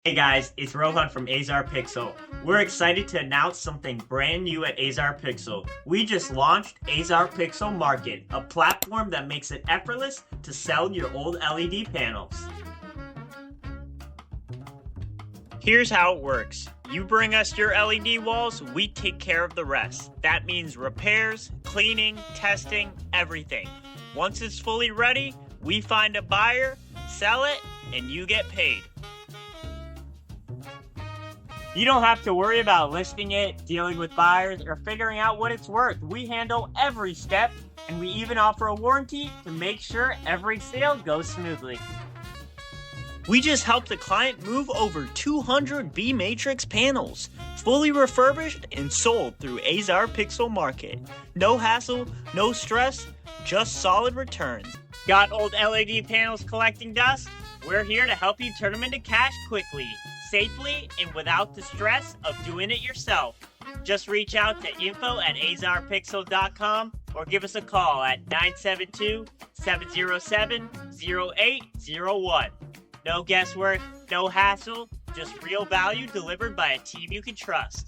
Hey guys, it's Rohan from Azar Pixel. We're excited to announce something brand new at Azar Pixel. We just launched Azar Pixel Market, a platform that makes it effortless to sell your old LED panels. Here's how it works. You bring us your LED walls, we take care of the rest. That means repairs, cleaning, testing, everything. Once it's fully ready, we find a buyer, sell it, and you get paid. You don't have to worry about listing it, dealing with buyers, or figuring out what it's worth. We handle every step, and we even offer a warranty to make sure every sale goes smoothly. We just helped the client move over 200 B-Matrix panels, fully refurbished and sold through Azar Pixel Market. No hassle, no stress, just solid returns. Got old LED panels collecting dust? We're here to help you turn them into cash quickly, safely, and without the stress of doing it yourself. Just reach out to info@azarpixel.com or give us a call at 972-707-0801. No guesswork, no hassle, just real value delivered by a team you can trust.